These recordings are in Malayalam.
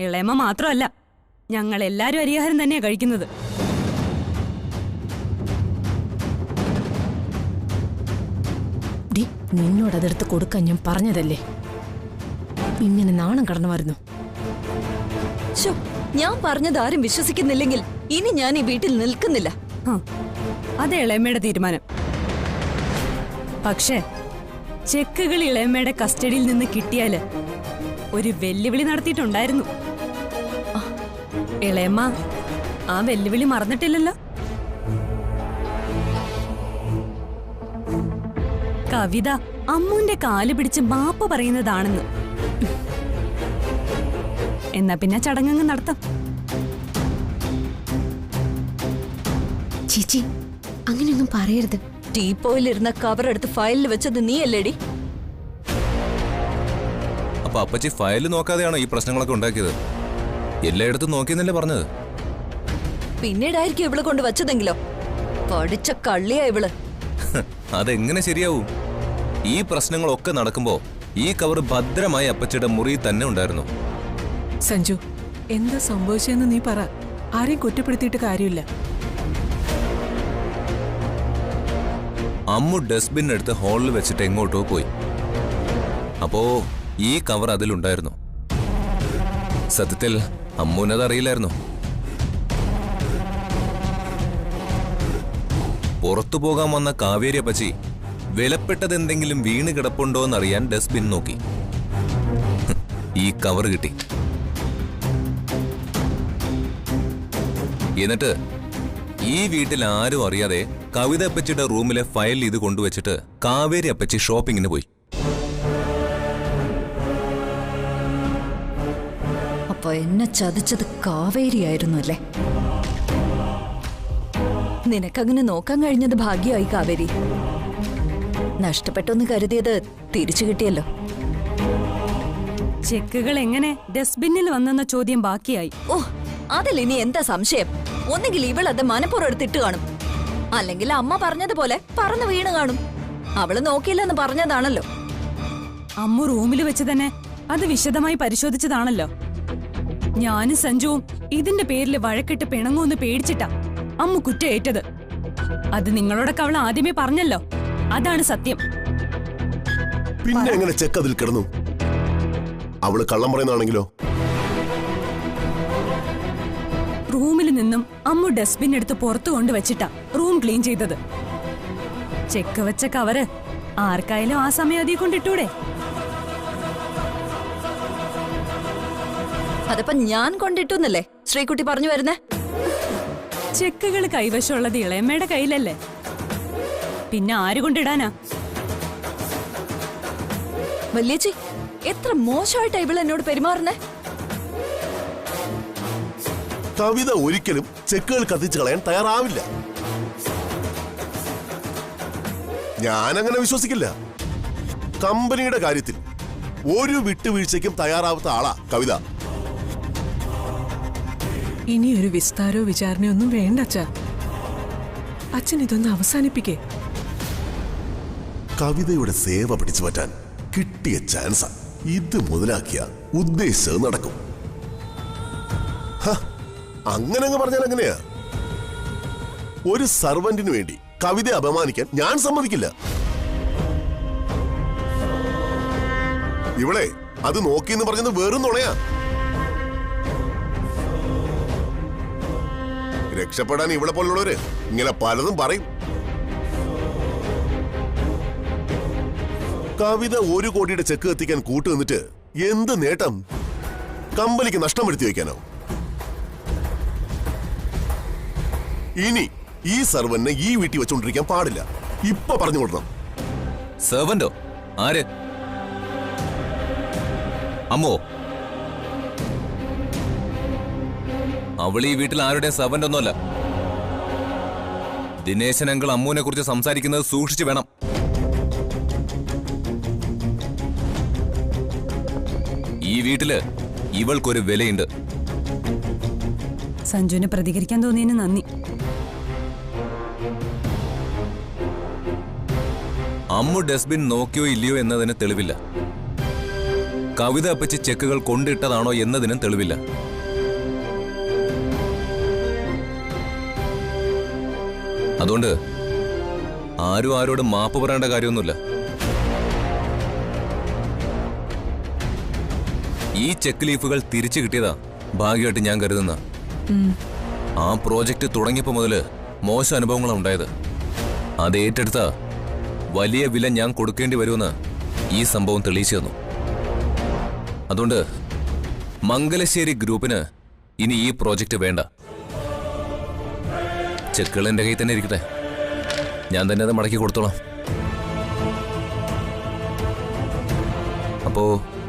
ഇളയമ്മ മാത്രമല്ല, ഞങ്ങൾ എല്ലാരും അരിയാഹാരം തന്നെയാ കഴിക്കുന്നത്. നിന്നോട് അതെടുത്ത് കൊടുക്കാൻ ഞാൻ പറഞ്ഞതല്ലേ, ഇങ്ങനെ നാണം കടന്നുമായിരുന്നു. ഞാൻ പറഞ്ഞത് ആരും വിശ്വസിക്കുന്നില്ലെങ്കിൽ ഇനി ഞാൻ ഈ വീട്ടിൽ നിൽക്കുന്നില്ല. അത് ഇളയമ്മയുടെ തീരുമാനം. പക്ഷേ ചെക്കുകൾ ഇളയമ്മയുടെ കസ്റ്റഡിയിൽ നിന്ന് കിട്ടിയാല് ഒരു വെല്ലുവിളി നടത്തിയിട്ടുണ്ടായിരുന്നു. ഇളയമ്മ ആ വെല്ലുവിളി മറന്നിട്ടില്ലല്ലോ. കവിത അമ്മുന്റെ കാല് പിടിച്ച് മാപ്പ് പറയുന്നതാണെന്ന്. എന്നാ പിന്നെ ചടങ്ങങ്ങ് നടത്താം. ചേച്ചി, അങ്ങനെയൊന്നും പറയരുത്. ടീപ്പോയിലിരുന്ന കവർ എടുത്ത് ഫയലിൽ വെച്ചത് നീയല്ലേടി? അപ്പൊ അപ്പച്ചി ഫയൽ നോക്കാതെയാണോ ഈ പ്രശ്നങ്ങളൊക്കെ ഉണ്ടാക്കിയത്? എല്ലായിടത്തും നോക്കിയെന്നല്ലേ പറഞ്ഞത്? പിന്നീടായിരിക്കും ഇവള് കൊണ്ട് വച്ചതെങ്കിലോ? പഠിച്ച കള്ളിയാ ഇവള്. അതെങ്ങനെ ശരിയാവും? ഈ പ്രശ്നങ്ങളൊക്കെ നടക്കുമ്പോ ഈ കവർ ഭദ്രമായി അപ്പച്ചിയുടെ മുറിയിൽ തന്നെ ഉണ്ടായിരുന്നു. സഞ്ജു, എന്താ സംഭവിച്ചെന്ന് നീ പറ. ആരെയും കുറ്റപ്പെടുത്തിയിട്ട് കാര്യമില്ല. അമ്മു ഡസ്റ്റ്ബിൻ എടുത്ത് ഹാളിൽ വെച്ചിട്ട് എങ്ങോട്ടോ പോയി. അപ്പോ ഈ കവർ അതിലുണ്ടായിരുന്നു. സത്യത്തിൽ അമ്മുനതറിയില്ലായിരുന്നു. പുറത്തു പോകാൻ വന്ന കാവേരി അപ്പച്ചി വിലപ്പെട്ടതെന്തെങ്കിലും വീണ് കിടപ്പുണ്ടോന്നറിയാൻ ഡസ്റ്റ്ബിൻ നോക്കി. ഈ കവർ കിട്ടി. എന്നിട്ട് ഈ വീട്ടിൽ ആരും അറിയാതെ കവിത അപ്പച്ചിയുടെ റൂമിലെ ഫയൽ ഇത് കൊണ്ടുവച്ചിട്ട് കാവേരി അപ്പച്ചി ഷോപ്പിങ്ങിന് പോയി. അപ്പൊ എന്നെ ചതിച്ചത് കാവേരിയായിരുന്നു അല്ലേ? നിനക്കങ്ങനെ നോക്കാൻ കഴിഞ്ഞത് ഭാഗ്യമായി കാവേരി. നഷ്ടപ്പെട്ടൊന്ന് കരുതിയത് തിരിച്ചു കിട്ടിയല്ലോ. ചെക്കുകൾ എങ്ങനെ ഡസ്റ്റ്ബിന്നിൽ വന്നെന്ന ചോദ്യം ബാക്കിയായി. ഓ, അതിൽ ഇനി എന്താ സംശയം? ഒന്നുകിൽ ഇവളത് മനപ്പുറം എടുത്തിട്ട് കാണും, അല്ലെങ്കിൽ അമ്മ പറഞ്ഞതുപോലെ പറന്ന് വീണ് കാണും. അവള് നോക്കിയില്ലെന്ന് പറഞ്ഞതാണല്ലോ. അമ്മു റൂമിൽ വെച്ച് തന്നെ അത് വിശദമായി പരിശോധിച്ചതാണല്ലോ. ഞാനും സഞ്ജുവും ഇതിന്റെ പേരിൽ വഴക്കിട്ട് പിണങ്ങുമെന്ന് പേടിച്ചിട്ടാ അമ്മു കുറ്റേറ്റത്. അത് നിങ്ങളോടൊക്കെ അവൾ ആദ്യമേ പറഞ്ഞല്ലോ. അതാണ് സത്യം. പിന്നെ എങ്ങനെ ചെക്ക് അതിൽ കിടന്നു? അവള് കള്ളം പറയുന്നതാണെങ്കിലോ? റൂമിൽ നിന്നും അമ്മു ഡസ്റ്റ്ബിൻ എടുത്ത് പുറത്തു കൊണ്ടുവച്ചിട്ടാ റൂം ക്ലീൻ ചെയ്തത്. ചെക്ക് വെച്ച കവറ് ആർക്കായാലും ആ സമയം അതിൽ കൊണ്ടിട്ടൂടെ? അതിപ്പോ ഞാൻ കൊണ്ടിട്ടുന്നല്ലേ ശ്രീകുട്ടി പറഞ്ഞു വരുന്നേ? ചെക്കുകൾ കൈവശമുള്ളത് ഇളയമ്മയുടെ കയ്യിലല്ലേ, പിന്നെ ആര് കൊണ്ടിടാനാ? വല്യേച്ചി, എത്ര മോശമായിട്ടാ ഇവൾ എന്നോട് പെരുമാറുന്നേ. കവിത ഒരിക്കലും ചെക്കുകൾ കത്തിച്ചു കളയാൻ തയ്യാറാവില്ല. ഞാനങ്ങനെ വിശ്വസിക്കില്ല. കമ്പനിയുടെ കാര്യത്തിൽ ഒരു വിട്ടുവീഴ്ചയ്ക്കും തയ്യാറാവാത്ത ആളാ കവിത. ഇനി ഒരു വിസ്താരോ വിചാരണയോ ഒന്നും വേണ്ട അച്ഛാ. അച്ഛൻ ഇതൊന്ന് അവസാനിപ്പിക്കേ. കവിതയുടെ സേവ പിടിച്ചു പറ്റാൻ കിട്ടിയ ചാൻസാ. ഇത് മുതലാക്കിയ ഉദ്ദേശിച്ചത് നടക്കും. അങ്ങനെ അങ്ങ് പറഞ്ഞാൽ എങ്ങനെയാ? ഒരു സർവന്റിന് വേണ്ടി കവിതയെ അപമാനിക്കാൻ ഞാൻ സമ്മതിക്കില്ല. ഇവളെ അത് നോക്കിയെന്ന് പറഞ്ഞത് വെറും നുണയാ. രക്ഷപ്പെടാൻ ഇവിടെ പോലുള്ളവര് ഇങ്ങനെ പലതും പറയും. കവിത 1 കോടിയുടെ ചെക്ക് എത്തിക്കാൻ കൂട്ടു നിന്നിട്ട് എന്ത് നേട്ടം? കമ്പനിക്ക് നഷ്ടം വരുത്തി വയ്ക്കാനോ? ഇനി ഈ സർവന്റിനെ ഈ വീട്ടിൽ വെച്ചോണ്ടിരിക്കാൻ പാടില്ല. ഇപ്പൊ പറഞ്ഞു കൊടുക്കണം. സെർവന്റോ? ആര്? അമ്മോ? അവൾ ഈ വീട്ടിൽ ആരുടെ സെർവന്റ് ഒന്നുമല്ല. ദിനേശൻ അങ്കിൾ അമ്മുവിനെ കുറിച്ച് സംസാരിക്കുന്നത് സൂക്ഷിച്ചു വേണം. ഈ വീട്ടില് ഇവൾക്കൊരു വിലയുണ്ട്. സഞ്ജുവിനെ പ്രതികരിക്കാൻ തോന്നിയതിന് നന്ദി. അമ്മു ഡസ്റ്റ്ബിൻ നോക്കിയോ ഇല്ലയോ എന്നതിന് തെളിവില്ല. കവിത അപ്പച്ചി ചെക്കുകൾ കൊണ്ടിട്ടതാണോ എന്നതിനും തെളിവില്ല. അതുകൊണ്ട് ആരും ആരോട് മാപ്പ് പറയേണ്ട കാര്യമൊന്നുമില്ല. ഈ ചെക്ക് ലീഫുകൾ തിരിച്ചു കിട്ടിയതാ ഭാഗ്യമായിട്ട് ഞാൻ കരുതുന്ന. ആ പ്രോജക്റ്റ് തുടങ്ങിയപ്പോ മുതല് മോശം അനുഭവങ്ങളാണ് ഉണ്ടായത്. അത് ഏറ്റെടുത്ത വലിയ വില ഞാൻ കൊടുക്കേണ്ടി വരുമെന്ന് ഈ സംഭവം തെളിയിച്ചു തന്നു. അതുകൊണ്ട് മംഗലശ്ശേരി ഗ്രൂപ്പിന് ഇനി ഈ പ്രോജക്റ്റ് വേണ്ട. ചെക്കുകൾ എന്റെ കയ്യിൽ തന്നെ ഇരിക്കട്ടെ, ഞാൻ തന്നെ അത് മടക്കി കൊടുത്തോളാം. അപ്പോ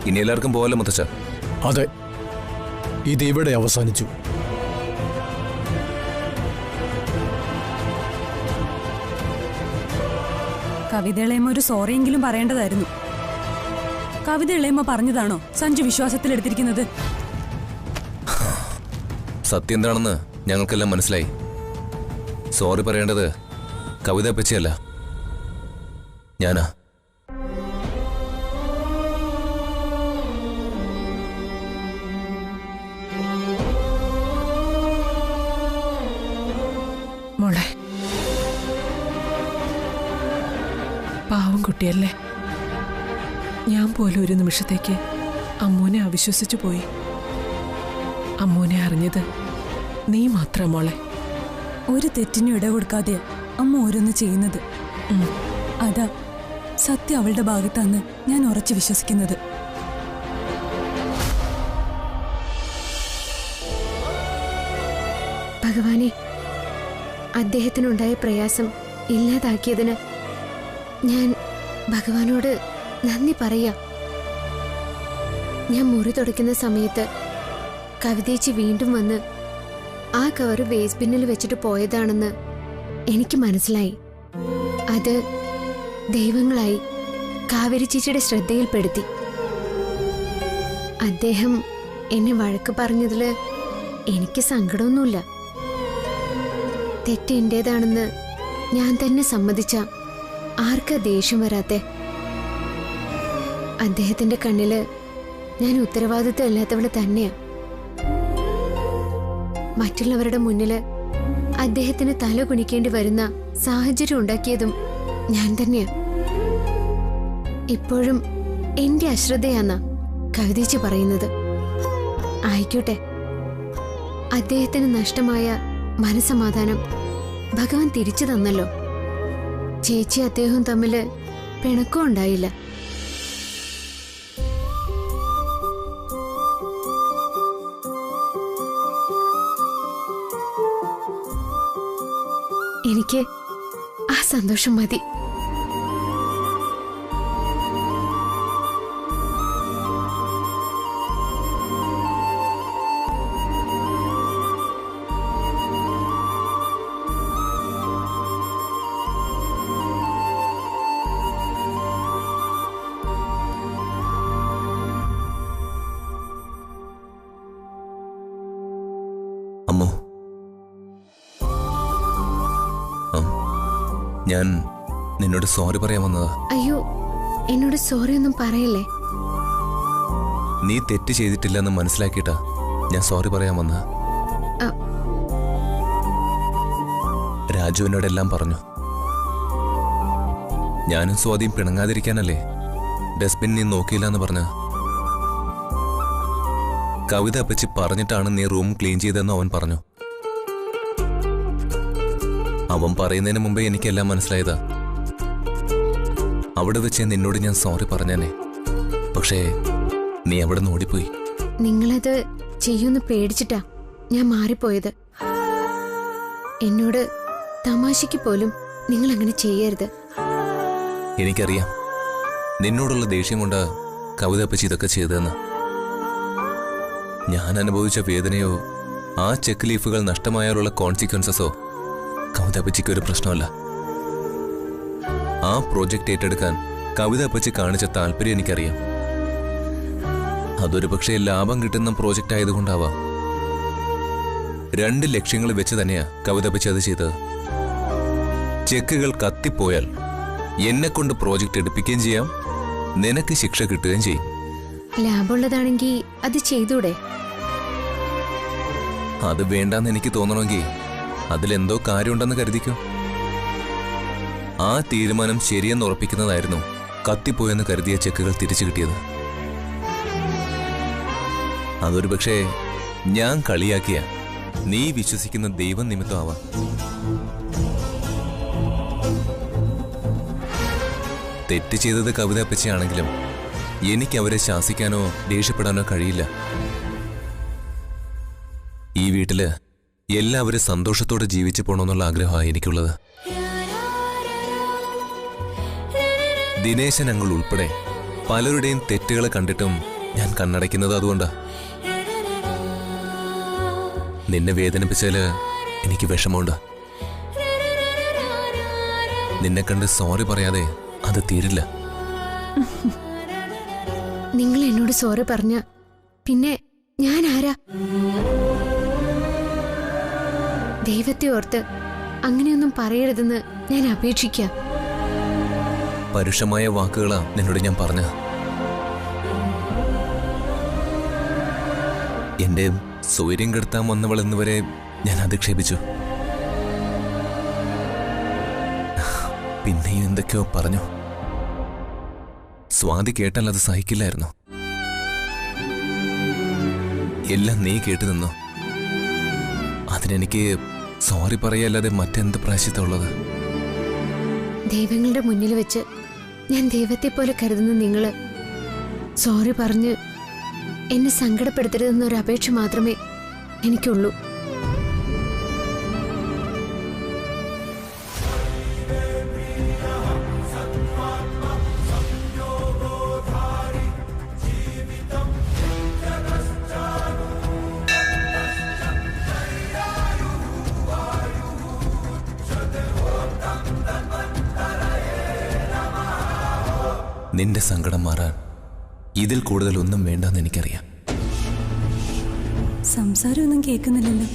ഇനി എല്ലാവർക്കും പോവല്ലോ മുത്തച്ഛ? അതെ, ഇതിവിടെ അവസാനിച്ചു. കവിത ഇളയമ്മ ഒരു സോറിയെങ്കിലും പറയേണ്ടതായിരുന്നു. കവിത ഇളയമ്മ പറഞ്ഞതാണോ സഞ്ജു വിശ്വാസത്തിലെടുത്തിരിക്കുന്നത്? സത്യം എന്താണെന്ന് ഞങ്ങൾക്കെല്ലാം മനസ്സിലായി. സോറി പറയേണ്ടത് കവിത അപ്പച്ചിയല്ല, ഞാനാ. മോളെ, പാവം കുട്ടിയല്ലേ. ഞാൻ പോലും ഒരു നിമിഷത്തേക്ക് അമ്മൂനെ അവിശ്വസിച്ചു പോയി. അമ്മൂനെ അറിഞ്ഞത് നീ മാത്രം മോളെ. ഒരു തെറ്റിനും ഇട കൊടുക്കാതെ അമ്മ ഓരോന്ന് ചെയ്യുന്നത്. അതാ സത്യം അവളുടെ ഭാഗത്താന്ന് ഞാൻ ഉറച്ചു വിശ്വസിക്കുന്നത്. ഭഗവാനെ, അദ്ദേഹത്തിനുണ്ടായ പ്രയാസം ഇല്ലാതാക്കിയതിന് ഞാൻ ഭഗവാനോട് നന്ദി പറയാം. ഞാൻ മുറി തുടയ്ക്കുന്ന സമയത്ത് കവിതേച്ചി വീണ്ടും വന്ന് ആ കവറ് വേസ്റ്റ് ബിന്നിൽ വെച്ചിട്ട് പോയതാണെന്ന് എനിക്ക് മനസ്സിലായി. അത് ദൈവങ്ങളായി കാവേരി ചേച്ചിയുടെ ശ്രദ്ധയിൽപ്പെടുത്തി. അദ്ദേഹം എന്നെ വഴക്ക് പറഞ്ഞതില് എനിക്ക് സങ്കടമൊന്നുമില്ല. തെറ്റ് എന്റേതാണെന്ന് ഞാൻ തന്നെ സമ്മതിച്ച ആർക്കാ ദേഷ്യം വരാത്തെ? അദ്ദേഹത്തിന്റെ കണ്ണില് ഞാൻ ഉത്തരവാദിത്വം ഇല്ലാത്തവള് തന്നെയാ. മറ്റുള്ളവരുടെ മുന്നില് അദ്ദേഹത്തിന് തല കുനിക്കേണ്ടി വരുന്ന സാഹചര്യം ഉണ്ടാക്കിയതും ഞാൻ തന്നെയാ. ഇപ്പോഴും എന്റെ അശ്രദ്ധയാന്നാ കവിതേച്ചി പറയുന്നത്. ആയിക്കോട്ടെ, അദ്ദേഹത്തിന് നഷ്ടമായ മനസമാധാനം ഭഗവാൻ തിരിച്ചു തന്നല്ലോ. ചേച്ചി അദ്ദേഹവും തമ്മില് പിണക്കം ഉണ്ടായില്ല. എനിക്ക് ആ സന്തോഷം മതി. അമ്മോ, ഞാൻ നിന്നോട് സോറി പറയാൻ വന്നതാ. അയ്യോ, എന്നോട് സോറി ഒന്നും പറയല്ലേ. നീ തെറ്റ് ചെയ്തിട്ടില്ലെന്ന് മനസ്സിലാക്കിയിട്ടാ ഞാൻ സോറി പറയാൻ വന്ന. രാജുവിനോടെല്ലാം പറഞ്ഞു. ഞാനും സ്വാതിയും പിണങ്ങാതിരിക്കാനല്ലേ ഡസ്റ്റ്ബിൻ നീ നോക്കിയില്ല എന്ന് പറഞ്ഞ. കവിത അപ്പച്ചി പറഞ്ഞിട്ടാണ് നീ റൂം ക്ലീൻ ചെയ്തെന്ന് അവൻ പറഞ്ഞു. അവൻ പറയുന്നതിന് മുമ്പേ എനിക്കെല്ലാം മനസ്സിലായതാ. അവിടെ വെച്ച് നിന്നോട് ഞാൻ സോറി പറഞ്ഞേനെ, പക്ഷേ നീ അവിടെ നിന്ന് ഓടിപ്പോയി. നിങ്ങളത് ചെയ്യുമെന്ന് പേടിച്ചിട്ടാ ഞാൻ മാറിപ്പോയത്. എന്നോട് തമാശയ്ക്ക് പോലും നിങ്ങൾ അങ്ങനെ ചെയ്യരുത്. എനിക്കറിയാം നിന്നോടുള്ള ദേഷ്യം കൊണ്ട് കവിത അപ്പച്ചി ഇതൊക്കെ ചെയ്തതെന്ന്. ഞാൻ അനുഭവിച്ച വേദനയോ ആ ചെക്ക് ലീഫുകൾ നഷ്ടമായാലുള്ള കോൺസിക്വൻസസോ കവിത അപ്പച്ചിക്ക് ഒരു പ്രശ്നമല്ല. ആ പ്രോജക്റ്റ് ഏറ്റെടുക്കാൻ കവിത അപ്പച്ചി കാണിച്ച താല്പര്യം എനിക്കറിയാം. അതൊരു പക്ഷേ ലാഭം കിട്ടുന്ന പ്രോജക്റ്റ് ആയതുകൊണ്ടാവാം. 2 ലക്ഷ്യങ്ങൾ വെച്ച് തന്നെയാ കവിത അപ്പച്ചി അത് ചെയ്തത്. ചെക്കുകൾ കത്തിപ്പോയാൽ എന്നെ കൊണ്ട് പ്രോജക്റ്റ് എടുപ്പിക്കുകയും ചെയ്യാം, നിനക്ക് ശിക്ഷ കിട്ടുകയും ചെയ്യും. ലാഭമുള്ളതാണെങ്കിൽ അത് ചെയ്തൂടെ? അത് വേണ്ടാന്ന് എനിക്ക് തോന്നണമെങ്കിൽ അതിലെന്തോ കാര്യമുണ്ടെന്ന് കരുതിക്കോ. ആ തീരുമാനം ശരിയെന്ന് ഉറപ്പിക്കുന്നതായിരുന്നു കത്തിപ്പോയെന്ന് കരുതിയ ചെക്കുകൾ തിരിച്ചു കിട്ടിയത്. അതൊരു പക്ഷേ ഞാൻ കളിയാക്കിയ നീ വിശ്വസിക്കുന്ന ദൈവം നിമിത്തമാവാം. തെറ്റ് ചെയ്തത് കവിത അപ്പച്ചയാണെങ്കിലും എനിക്ക് അവരെ ശാസിക്കാനോ ദേഷ്യപ്പെടാനോ കഴിയില്ല. ഈ വീട്ടില് എല്ലാവരും സന്തോഷത്തോടെ ജീവിച്ചു പോണമെന്നുള്ള ആഗ്രഹമാണ് എനിക്കുള്ളത്. ദിനേശൻ അങ്കിൾ ഉൾപ്പെടെ പലരുടെയും തെറ്റുകളെ കണ്ടിട്ടും ഞാൻ കണ്ണടയ്ക്കുന്നത് അതുകൊണ്ടാ. നിന്നെ വേദനിപ്പിച്ചാല് എനിക്ക് വിഷമമുണ്ട്. നിന്നെ കണ്ട് സോറി പറയാതെ അത് തീരില്ല. നിങ്ങൾ എന്നോട് സോറി പറഞ്ഞ പിന്നെ ഞാൻ ആരാ? ദൈവത്തെ ഓർത്ത് അങ്ങനെയൊന്നും പറയരുതെന്ന് ഞാൻ അപേക്ഷിക്കാം. പരുഷമായ വാക്കുകളാ നിന്നോട് ഞാൻ പറഞ്ഞത്. എന്റെ സ്വൈര്യം കെടുത്താൻ വന്നവളെന്നുവരെ ഞാൻ അധിക്ഷേപിച്ചു. പിന്നെയും എന്തൊക്കെയോ പറഞ്ഞു. സ്വാതി കേട്ടാൽ അത് സഹിക്കില്ലായിരുന്നു. എല്ലാം നീ കേട്ടു നിന്നോ. അതിനെനിക്ക് സോറി പറയല്ലാതെ മറ്റെന്ത് പ്രായശ്ചിത്തമുള്ളത്? ദൈവങ്ങളുടെ മുന്നിൽ വെച്ച് ഞാൻ ദൈവത്തെ പോലെ കരുതുന്ന നിങ്ങള് സോറി പറഞ്ഞ് എന്നെ സങ്കടപ്പെടുത്തരുതെന്നൊരു അപേക്ഷ മാത്രമേ എനിക്കുള്ളൂ. നിന്റെ സങ്കടം മാറാൻ ഇതിൽ കൂടുതൽ ഒന്നും വേണ്ടെന്ന് എനിക്കറിയാം. സംസാരമൊന്നും കേൾക്കുന്നില്ലല്ലോ.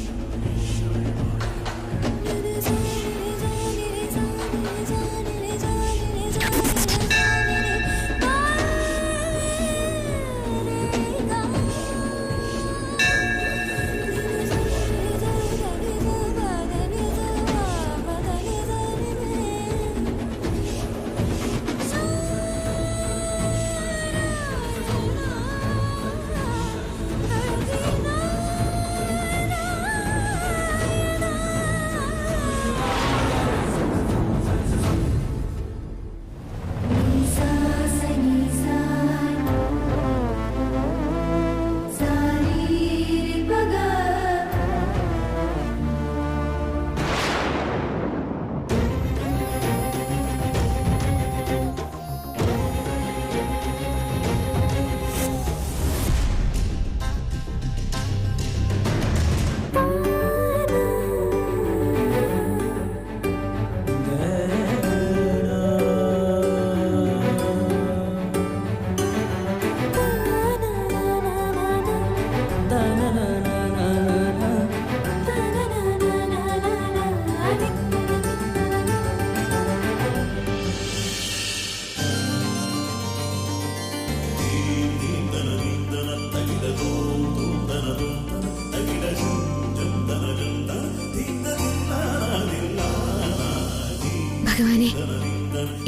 ഭഗവാനെ,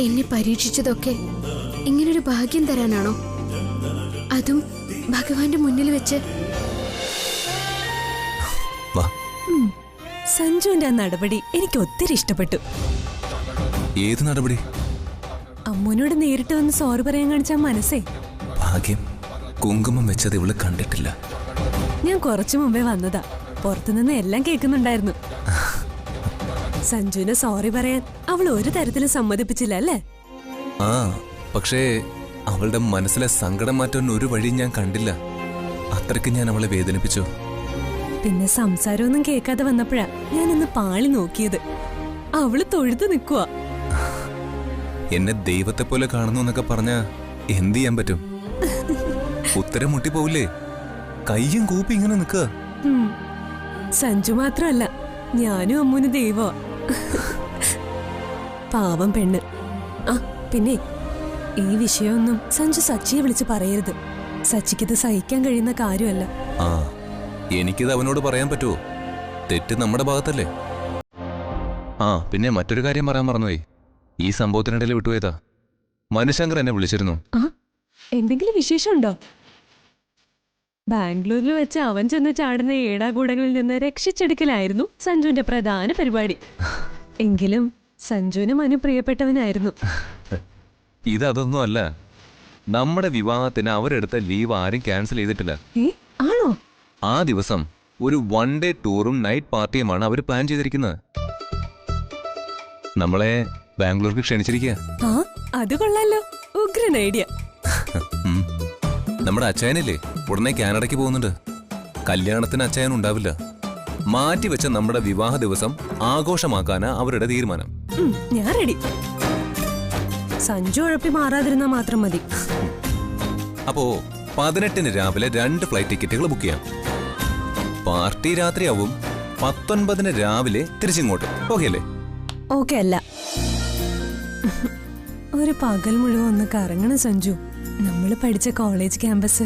എന്നെ പരീക്ഷിച്ചതൊക്കെ ഇങ്ങനൊരു ഭാഗ്യം തരാനാണോ? അതും ഭഗവാന്റെ മുന്നിൽ വെച്ച്. സഞ്ജുവിന്റെ ആ നടപടി എനിക്ക് ഒത്തിരി ഇഷ്ടപ്പെട്ടു. ഏത് നടപടി? അമ്മൂനോട് നേരിട്ട് വന്ന് സോറി പറയാൻ കാണിച്ച മനസ്സേ. ഭാഗ്യം കുങ്കുമം വെച്ചത് ഇവള് കണ്ടിട്ടില്ല. ഞാൻ കുറച്ചു മുമ്പേ വന്നതാ. പുറത്തുനിന്ന് എല്ലാം കേൾക്കുന്നുണ്ടായിരുന്നു. സഞ്ജുവിനെ സോറി പറയാൻ അവൾ ഒരു തരത്തിലും സമ്മതിപ്പിച്ചില്ല അല്ലേ? ആ, പക്ഷേ അവളുടെ മനസ്സിലെ സങ്കടം മാറ്റാൻ ഒരു വഴി ഞാൻ കണ്ടില്ല. അത്രയ്ക്ക് ഞാൻ അവളെ വേദനിപ്പിച്ചു. പിന്നെ സംസാരമൊന്നും കേൾക്കാതെ വന്നപ്പോഴാ ഞാനൊന്ന് പാളി നോക്കിയത്. അവള് തൊഴുതു നിൽക്കുക. എന്നെ ദൈവത്തെ പോലെ കാണുന്നു എന്നൊക്കെ പറഞ്ഞാ എന്ത് ചെയ്യാൻ പറ്റും? ഉത്തരം മുട്ടിപ്പോവില്ലേ? കയ്യും കൂപ്പി ഇങ്ങനെ നിൽക്കുക. സഞ്ജു മാത്രമല്ല, ഞാനും അമ്മൂന് ദൈവ. പാവം പെണ്ണ്. ആ പിന്നെ ഈ വിഷയമൊന്നും സഞ്ജു സച്ചിയെ വിളിച്ച് പറയരുത്. സച്ചിക്കിത് സഹിക്കാൻ കഴിയുന്ന കാര്യമല്ല. ആ എനിക്കിത് അവനോട് പറയാൻ പറ്റുമോ? തെറ്റ് നമ്മുടെ ഭാഗത്തല്ലേ. ആ പിന്നെ മറ്റൊരു കാര്യം പറയാൻ മറന്നുപോയി. ഈ സംഭവത്തിനിടയിൽ വിട്ടുപോയതാ. മനുശങ്കർ എന്നെ വിളിച്ചിരുന്നു. എന്തെങ്കിലും വിശേഷമുണ്ടോ? ബാംഗ്ലൂരിൽ വെച്ച് അവൻ ചെന്ന് ചാടുന്ന ഏടാകൂടങ്ങളിൽ നിന്ന് രക്ഷിച്ചെടുക്കലായിരുന്നു സഞ്ജുവിന്റെ പ്രധാന പരിപാടി. എങ്കിലും സഞ്ജുവിന് മനു പ്രിയപ്പെട്ടവനായിരുന്നു. ഇതൊന്നും അല്ല. നമ്മുടെ വിവാഹത്തിന് അവരെടുത്ത ലീവ് ആരും ക്യാൻസൽ ചെയ്തിട്ടില്ല. ആണോ? ആ ദിവസം ഒരു 1 ഡേ ടൂറും നൈറ്റ് പാർട്ടിയുമാണ് അവർ പ്ലാൻ ചെയ്തിരിക്കുന്നത്. നമ്മളെ ബാംഗ്ലൂർക്ക് ക്ഷണിച്ചിരിക്കുക. ആ അത് കൊള്ളാലോ, ഉഗ്രൻ ഐഡിയ. നമ്മുടെ അച്ചായനില്ലേ, ഉടനെ കാനഡയ്ക്ക് പോകുന്നുണ്ട്. കല്യാണത്തിന് അച്ചായൻ ഉണ്ടാവില്ല. മാറ്റിവെച്ച നമ്മുടെ വിവാഹ ദിവസം ആഘോഷമാക്കാനാ അവരുടെ തീരുമാനം. ഞാൻ റെഡി. സഞ്ജു ഉഴപ്പി മാറാതിരുന്നാ മാത്രം മതി. അപ്പോ 18 രാവിലെ 2 ഫ്ലൈറ്റ് ടിക്കറ്റുകൾ ബുക്ക് ചെയ്യാം. പാർട്ടി രാത്രിയാവും. 19 രാവിലെ തിരിച്ചിങ്ങോട്ട്. ഓക്കെ അല്ലേ? ഓക്കെ അല്ല, ഒരു പകൽ മുഴുവൻ ഒന്ന് കറങ്ങണം സഞ്ജു. നമ്മൾ പഠിച്ച കോളേജ് ക്യാമ്പസ്,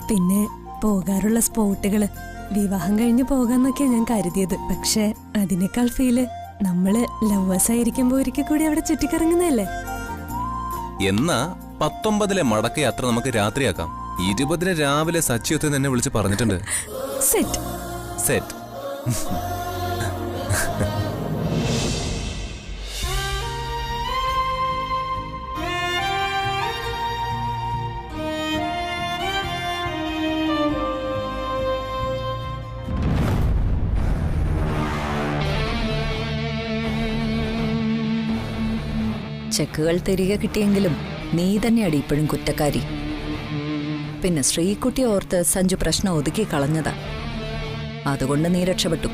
പിന്നെ പോകാറുള്ള സ്പോട്ടുകള്. വിവാഹം കഴിഞ്ഞ് പോകാന്നൊക്കെയാ ഞാൻ കരുതിയത്. പക്ഷെ അതിനേക്കാൾ ഫീല് നമ്മള് ലവേഴ്സ് ആയിരിക്കുമ്പോ ഒരിക്കൽ കൂടി അവിടെ ചുറ്റിക്കറങ്ങുന്നതല്ലേ. എന്നാ 19 മടക്കയാത്ര നമുക്ക് രാത്രിയാക്കാം. 20 രാവിലെ സച്ചിയൊത്ത് എന്നെ വിളിച്ച് പറഞ്ഞിട്ടുണ്ട്. Set set. ചെക്കുകൾ തിരികെ കിട്ടിയെങ്കിലും നീ തന്നെയാണ് ഇപ്പോഴും കുറ്റക്കാരി. പിന്നെ ശ്രീകുട്ടി ഓർത്ത് സഞ്ജു പ്രശ്നം ഒതുക്കി കളഞ്ഞതാ. അതുകൊണ്ട് നീ രക്ഷപ്പെട്ടു.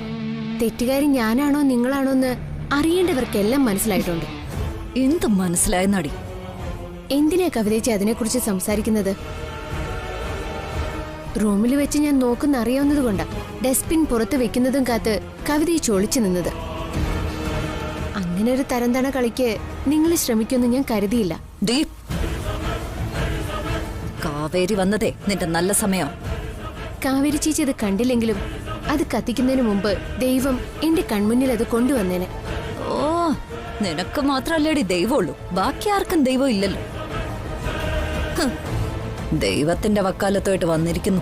തെറ്റുകാരി ഞാനാണോ നിങ്ങളാണോ എന്ന് അറിയേണ്ടവർക്കെല്ലാം മനസ്സിലായിട്ടുണ്ട്. എന്ത് മനസ്സിലായെന്നടി? എന്തിനാ കവിതേച്ചി അതിനെക്കുറിച്ച് സംസാരിക്കുന്നത്? റൂമിൽ വെച്ച് ഞാൻ നോക്കുന്ന അറിയാവുന്നത് കൊണ്ടാ ഡസ്റ്റ്ബിൻ പുറത്ത് വെക്കുന്നതും കാത്ത് കവിതേച്ചി ഒളിച്ചു നിന്നത്. അങ്ങനെ ഒരു തരംതണ കളിക്ക് നിങ്ങൾ ശ്രമിക്കുമെന്ന് ഞാൻ കരുതിയില്ല. കാവേരി വന്നതേ നിന്റെ നല്ല സമയം. കാവേരി ചേച്ചി അത് കണ്ടില്ലെങ്കിലും അത് കത്തിക്കുന്നതിന് മുമ്പ് ദൈവം എന്റെ കൺമുന്നിൽ അത് കൊണ്ടുവന്നേനെ. ഓ, നിനക്ക് മാത്രല്ലേടി ദൈവമുള്ളൂ, ബാക്കി ആർക്കും ദൈവം ഇല്ലല്ലോ. ദൈവത്തിന്റെ വക്കാലത്തോട്ട് വന്നിരിക്കുന്നു.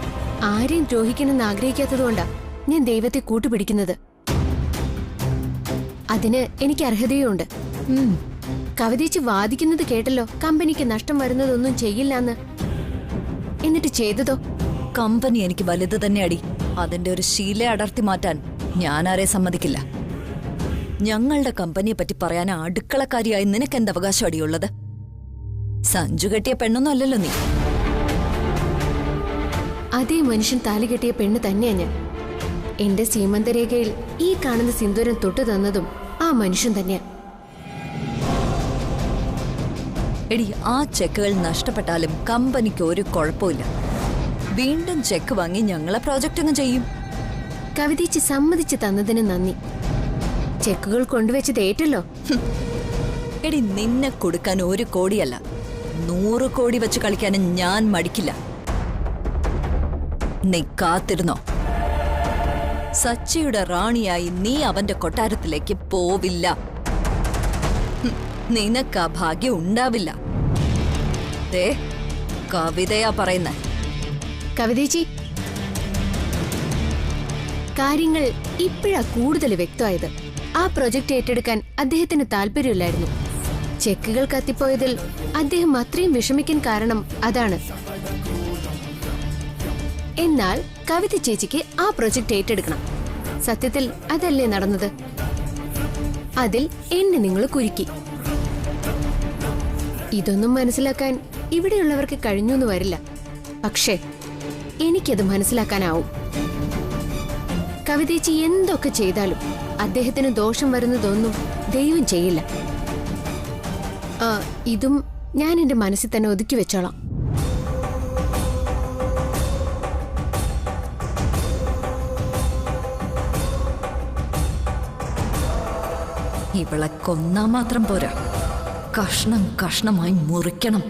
ആരെയും ദ്രോഹിക്കണമെന്ന് ആഗ്രഹിക്കാത്തതുകൊണ്ടാ ഞാൻ ദൈവത്തെ കൂട്ടുപിടിക്കുന്നത്. അതിന് എനിക്ക് അർഹതയുണ്ട്. കവിതേച്ച് വാദിക്കുന്നത് കേട്ടല്ലോ, കമ്പനിക്ക് നഷ്ടം വരുന്നതൊന്നും ചെയ്യില്ലെന്ന്. എന്നിട്ട് ചെയ്തതോ? കമ്പനി എനിക്ക് വലുത് തന്നെ അടി. അതിന്റെ ഒരു ശീല അടർത്തി മാറ്റാൻ ഞാൻ ആരെ സമ്മതിക്കില്ല. ഞങ്ങളുടെ കമ്പനിയെ പറ്റി പറയാൻ അടുക്കളക്കാരിയായി നിനക്ക് എന്ത് അവകാശം അടിയുള്ളത്? സഞ്ജു കെട്ടിയ പെണ്ണൊന്നും അല്ലല്ലോ നീ. അതേ മനുഷ്യൻ താലി കെട്ടിയ പെണ്ണ് തന്നെയാ ഞാൻ. എന്റെ സീമന്തരേഖയിൽ ഈ കാണുന്ന സിന്ദൂരം തൊട്ടു തന്നതും ആ മനുഷ്യൻ തന്നെയാ. എടി, ആ ചെക്കുകൾ നഷ്ടപ്പെട്ടാലും കമ്പനിക്ക് ഒരു കുഴപ്പമില്ല. വീണ്ടും ചെക്ക് വാങ്ങി ഞങ്ങളെ പ്രോജക്റ്റ് അങ്ങ് ചെയ്യും. കവിതേച്ച് സമ്മതിച്ചു തന്നതിന് നന്ദി. ചെക്കുകൾ കൊണ്ടുവച്ചത് ഏറ്റല്ലോ. എടി, നിന്നെ കൊടുക്കാൻ 1 കോടിയല്ല 100 കോടി വെച്ച് കളിക്കാനും ഞാൻ മടിക്കില്ല. നീ കാത്തിരുന്നോ. സച്ചിയുടെ റാണിയായി നീ അവന്റെ കൊട്ടാരത്തിലേക്ക് പോവില്ല. നിനക്ക് ആ ഭാഗ്യം ഉണ്ടാവില്ല. ദേ, കവിതയാ പറയുന്ന. കവിതേച്ചി, കാര്യങ്ങൾ ഇപ്പോഴാ കൂടുതൽ വ്യക്തമായത്. ആ പ്രൊജക്ട് ഏറ്റെടുക്കാൻ അദ്ദേഹത്തിന് താല്പര്യമില്ലായിരുന്നു. ചെക്കുകൾ കത്തിപ്പോയതിൽ അദ്ദേഹം അത്രയും വിഷമിക്കാൻ കാരണം അതാണ്. എന്നാൽ കവിത ചേച്ചിക്ക് ആ പ്രൊജക്ട് ഏറ്റെടുക്കണം. സത്യത്തിൽ അതല്ലേ നടന്നത്? അതിൽ എന്നെ നിങ്ങൾ കുരുക്കി. ഇതൊന്നും മനസ്സിലാക്കാൻ ഇവിടെയുള്ളവർക്ക് കഴിഞ്ഞൊന്നും വരില്ല. പക്ഷേ എനിക്കത് മനസ്സിലാക്കാനാവും. കവിതേച്ചി എന്തൊക്കെ ചെയ്താലും അദ്ദേഹത്തിന് ദോഷം വരുന്നതൊന്നും ദൈവം ചെയ്യില്ല. ഇതും ഞാൻ എന്റെ മനസ്സിൽ തന്നെ ഒതുക്കി വെച്ചോളാം. ഇവളെ കൊന്നാ മാത്രം പോരാ, കഷ്ണം കഷ്ണമായി മുറിക്കണം.